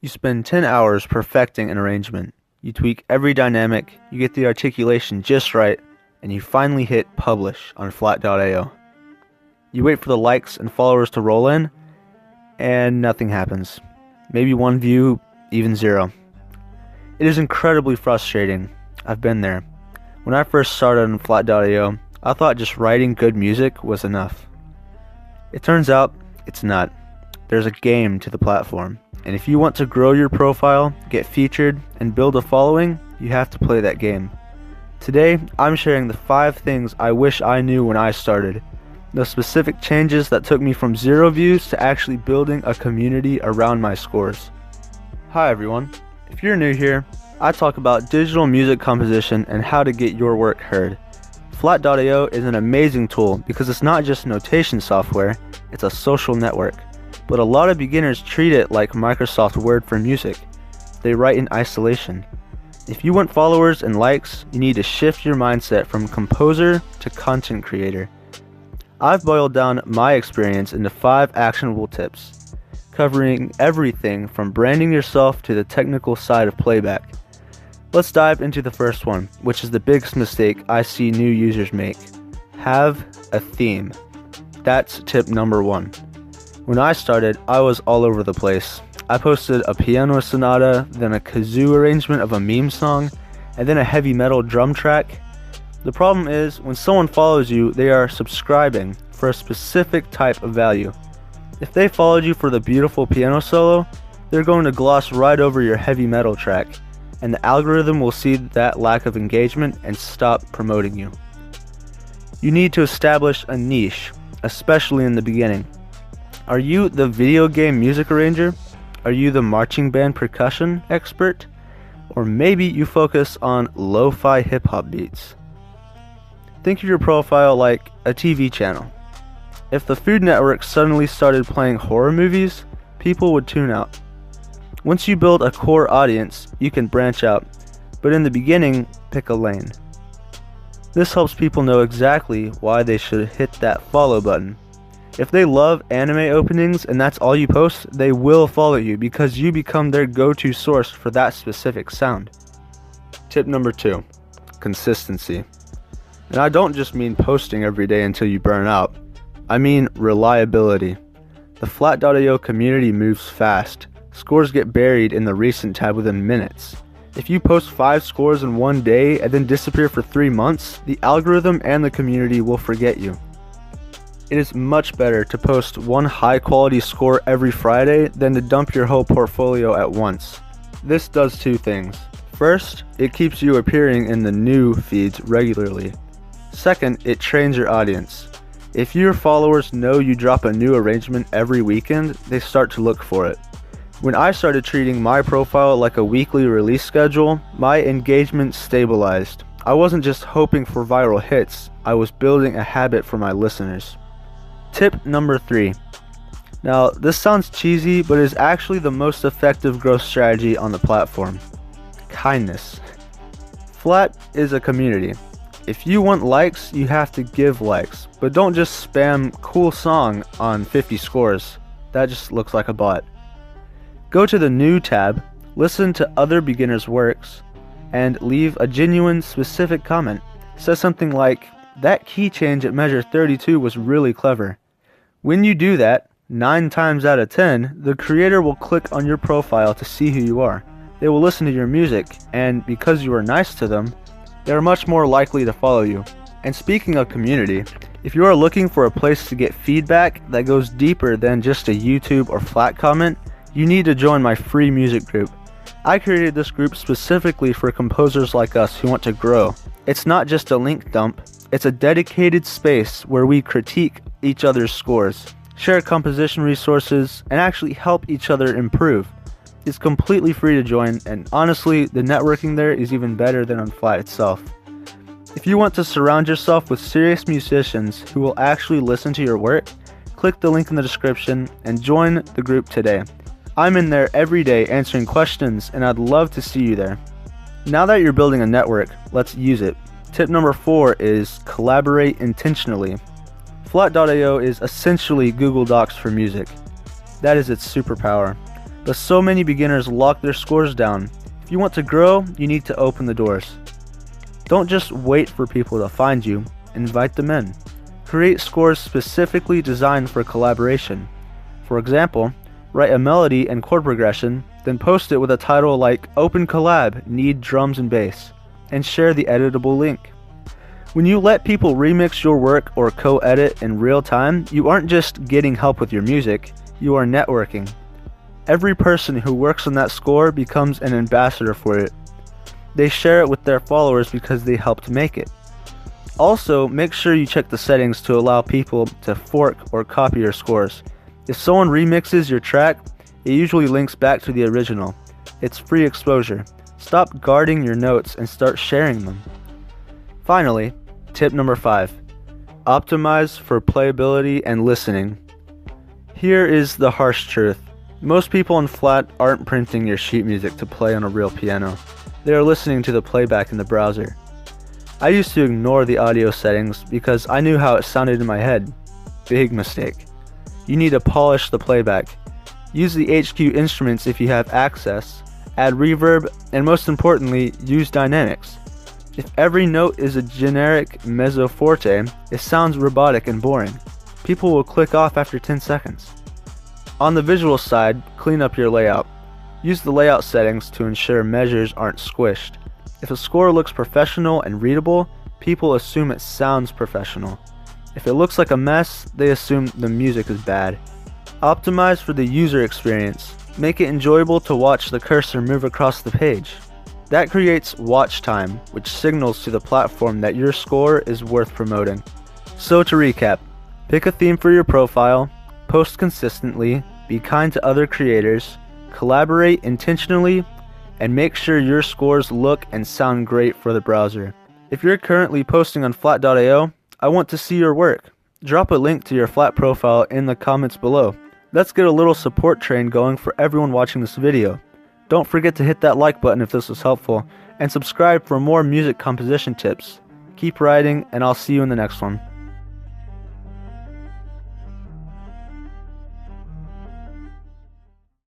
You spend 10 hours perfecting an arrangement. You tweak every dynamic, you get the articulation just right, and you finally hit publish on Flat.io. You wait for the likes and followers to roll in, and nothing happens. Maybe one view, even zero. It is incredibly frustrating. I've been there. When I first started on Flat.io, I thought just writing good music was enough. It turns out, it's not. There's a game to the platform, and if you want to grow your profile, get featured, and build a following, you have to play that game. Today, I'm sharing the 5 things I wish I knew when I started. The specific changes that took me from 0 views to actually building a community around my scores. Hi everyone. If you're new here, I talk about digital music composition and how to get your work heard. Flat.io is an amazing tool because it's not just notation software, it's a social network. But a lot of beginners treat it like Microsoft Word for music. They write in isolation. If you want followers and likes, you need to shift your mindset from composer to content creator. I've boiled down my experience into 5 actionable tips, covering everything from branding yourself to the technical side of playback. Let's dive into the first one, which is the biggest mistake I see new users make. Have a theme. That's tip number 1. When I started, I was all over the place. I posted a piano sonata, then a kazoo arrangement of a meme song, and then a heavy metal drum track. The problem is, when someone follows you, they are subscribing for a specific type of value. If they followed you for the beautiful piano solo, they're going to gloss right over your heavy metal track, and the algorithm will see that lack of engagement and stop promoting you. You need to establish a niche, especially in the beginning. Are you the video game music arranger? Are you the marching band percussion expert? Or maybe you focus on lo-fi hip-hop beats. Think of your profile like a TV channel. If the Food Network suddenly started playing horror movies, people would tune out. Once you build a core audience, you can branch out, but in the beginning, pick a lane. This helps people know exactly why they should hit that follow button. If they love anime openings and that's all you post, they will follow you because you become their go-to source for that specific sound. Tip number 2, consistency. And I don't just mean posting every day until you burn out. I mean reliability. The Flat.io community moves fast. Scores get buried in the recent tab within minutes. If you post 5 scores in one day and then disappear for 3 months, the algorithm and the community will forget you. It is much better to post one high-quality score every Friday than to dump your whole portfolio at once. This does 2 things. First, it keeps you appearing in the new feeds regularly. Second, it trains your audience. If your followers know you drop a new arrangement every weekend, they start to look for it. When I started treating my profile like a weekly release schedule, my engagement stabilized. I wasn't just hoping for viral hits, I was building a habit for my listeners. Tip number 3. Now, this sounds cheesy, but is actually the most effective growth strategy on the platform. Kindness. Flat is a community. If you want likes, you have to give likes, but don't just spam cool song on 50 scores. That just looks like a bot. Go to the new tab, listen to other beginners' works, and leave a genuine, specific comment. Say something like, "That key change at measure 32 was really clever." When you do that, 9 times out of 10, the creator will click on your profile to see who you are. They will listen to your music, and because you are nice to them, they are much more likely to follow you. And speaking of community, if you are looking for a place to get feedback that goes deeper than just a YouTube or Flat comment, you need to join my free music group. I created this group specifically for composers like us who want to grow. It's not just a link dump, it's a dedicated space where we critique each other's scores, share composition resources, and actually help each other improve. It's completely free to join, and honestly, the networking there is even better than on Flat itself. If you want to surround yourself with serious musicians who will actually listen to your work, click the link in the description and join the group today. I'm in there every day answering questions, and I'd love to see you there. Now that you're building a network, let's use it. Tip number 4 is collaborate intentionally. Flat.io is essentially Google Docs for music. That is its superpower. but so many beginners lock their scores down. If you want to grow, you need to open the doors. Don't just wait for people to find you, invite them in. Create scores specifically designed for collaboration. For example, write a melody and chord progression, then post it with a title like Open Collab, Need Drums and Bass, and share the editable link. When you let people remix your work or co-edit in real time, you aren't just getting help with your music, you are networking. Every person who works on that score becomes an ambassador for it. They share it with their followers because they helped make it. Also, make sure you check the settings to allow people to fork or copy your scores. If someone remixes your track, it usually links back to the original. It's free exposure. Stop guarding your notes and start sharing them. Finally, tip number 5. Optimize for playability and listening. Here is the harsh truth. Most people in Flat aren't printing your sheet music to play on a real piano. They are listening to the playback in the browser. I used to ignore the audio settings because I knew how it sounded in my head. Big mistake. You need to polish the playback. Use the HQ instruments if you have access, add reverb, and most importantly, use dynamics. If every note is a generic mezzo forte, it sounds robotic and boring. People will click off after 10 seconds. On the visual side, clean up your layout. Use the layout settings to ensure measures aren't squished. If a score looks professional and readable, people assume it sounds professional. If it looks like a mess, they assume the music is bad. Optimize for the user experience. Make it enjoyable to watch the cursor move across the page. That creates watch time, which signals to the platform that your score is worth promoting. So to recap, pick a theme for your profile, post consistently, be kind to other creators, collaborate intentionally, and make sure your scores look and sound great for the browser. If you're currently posting on Flat.io, I want to see your work. Drop a link to your Flat profile in the comments below. Let's get a little support train going for everyone watching this video. Don't forget to hit that like button if this was helpful, and subscribe for more music composition tips. Keep writing, and I'll see you in the next one.